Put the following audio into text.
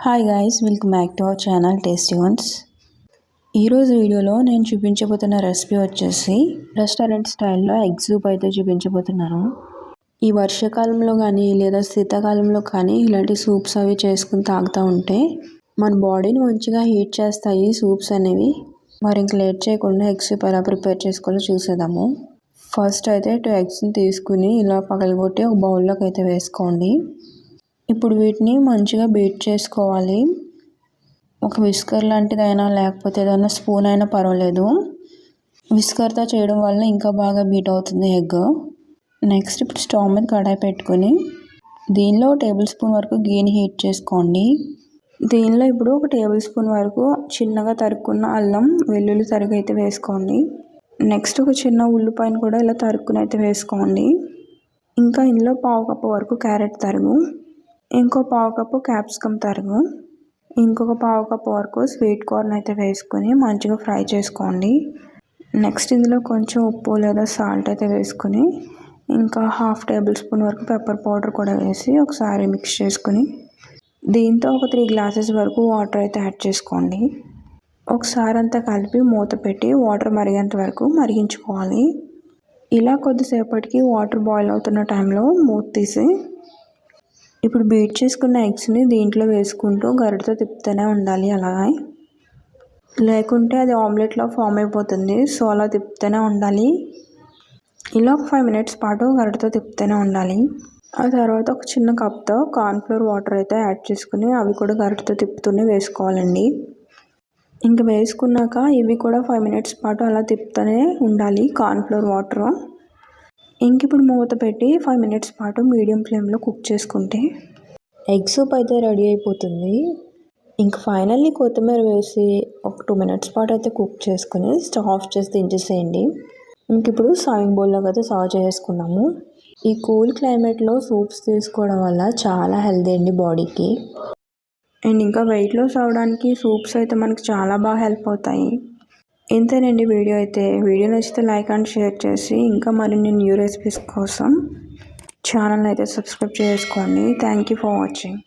Hi guys, welcome back to our channel tasty once. ఈరోజు వీడియోలో నేను చూపించబోతున్న రెసిపీ వచ్చేసి రెస్టారెంట్ స్టైల్లో ఎగ్ సూప్ అయితే చూపించబోతున్నాను. ఈ వర్షాకాలంలో కానీ లేదా శీతాకాలంలో కానీ ఇలాంటి సూప్స్ అవి చేసుకుని తాగుతూ ఉంటే మన బాడీని మంచిగా హీట్ చేస్తాయి సూప్స్ అనేవి. మరి ఇంక లేట్ చేయకుండా ఎగ్ సూప్ ఎలా ప్రిపేర్ చేసుకోవాలో చూసేద్దాము. ఫస్ట్ అయితే 2 ఎగ్స్ని తీసుకుని ఇలా పగలగొట్టి ఒక బౌల్లోకి అయితే వేసుకోండి. ఇప్పుడు వీటిని మంచిగా బీట్ చేసుకోవాలి. ఒక విస్కర్ లాంటిదైనా లేకపోతే ఏదైనా స్పూన్ అయినా పర్వాలేదు. విస్కర్తో చేయడం వల్ల ఇంకా బాగా బీట్ అవుతుంది ఎగ్. నెక్స్ట్ ఇప్పుడు స్టవ్ మీద కడాయి పెట్టుకుని దీనిలో 1 టేబుల్ స్పూన్ వరకు గీని హీట్ చేసుకోండి. దీనిలో ఇప్పుడు 1 టేబుల్ స్పూన్ వరకు చిన్నగా తరుక్కున్న అల్లం వెల్లుల్లి తరుగు అయితే వేసుకోండి. నెక్స్ట్ ఒక చిన్న ఉల్లిపాయను కూడా ఇలా తరుక్కుని అయితే వేసుకోండి. ఇంకా ఇందులో 1/2 కప్పు వరకు క్యారెట్ తరుగు, ఇంకో 1/2 కప్పు క్యాప్సికమ్ తరుగు, ఇంకొక 1/2 కప్పు వరకు స్వీట్ కార్న్ అయితే వేసుకొని మంచిగా ఫ్రై చేసుకోండి. నెక్స్ట్ ఇందులో కొంచెం ఉప్పు లేదా సాల్ట్ అయితే వేసుకొని ఇంకా 1/2 టేబుల్ స్పూన్ వరకు పెప్పర్ పౌడర్ కూడా వేసి ఒకసారి మిక్స్ చేసుకుని దీంతో ఒక 3 గ్లాసెస్ వరకు వాటర్ అయితే యాడ్ చేసుకోండి. ఒకసారి అంతా కలిపి మూత పెట్టి వాటర్ మరిగేంత వరకు మరిగించుకోవాలి. ఇలా కొద్దిసేపటికి వాటర్ బాయిల్ అవుతున్న టైంలో మూత తీసి ఇప్పుడు బీట్ చేసుకున్న ఎగ్స్ని దీంట్లో వేసుకుంటూ గరిటతో తిప్పుతూనే ఉండాలి. అలాగే లేకుంటే అది ఆమ్లెట్లో ఫామ్ అయిపోతుంది. సో అలా తిప్పుతూనే ఉండాలి. ఇలా 5 మినిట్స్ పాటు గరిటతో తిప్పుతూనే ఉండాలి. ఆ తర్వాత ఒక చిన్న కప్తో కార్న్ఫ్లోర్ వాటర్ అయితే యాడ్ చేసుకుని అవి కూడా గరిటతో తిప్పుతూనే వేసుకోవాలండి. ఇంకా వేసుకున్నాక ఇవి కూడా 5 మినిట్స్ పాటు అలా తిప్పుతూనే ఉండాలి కార్న్ఫ్లోర్ వాటర్. ఇంక ఇప్పుడు మూత పెట్టి 5 మినిట్స్ పాటు మీడియం ఫ్లేమ్లో కుక్ చేసుకుంటే ఎగ్ సూప్ అయితే రెడీ అయిపోతుంది. ఇంక ఫైనల్లీ కొత్తిమీర వేసి ఒక 2 మినిట్స్ పాటు అయితే కుక్ చేసుకుని స్టవ్ ఆఫ్ చేసి దించేసేయండి. ఇంక ఇప్పుడు సర్వింగ్ బౌల్లోకి అయితే సర్వ్ చేసుకున్నాము. ఈ కూల్ క్లైమేట్లో సూప్స్ తీసుకోవడం వల్ల చాలా హెల్తీ అండి బాడీకి. అండ్ ఇంకా వెయిట్ లాస్ అవ్వడానికి సూప్స్ అయితే మనకి చాలా బాగా హెల్ప్ అవుతాయి. ఇంతేనండి వీడియో అయితే. వీడియో నచ్చితే లైక్ అండ్ షేర్ చేసి ఇంకా మరిన్ని న్యూ రెసిపీస్ కోసం ఛానల్ అయితే సబ్స్క్రైబ్ చేసుకోండి. Thank you for watching.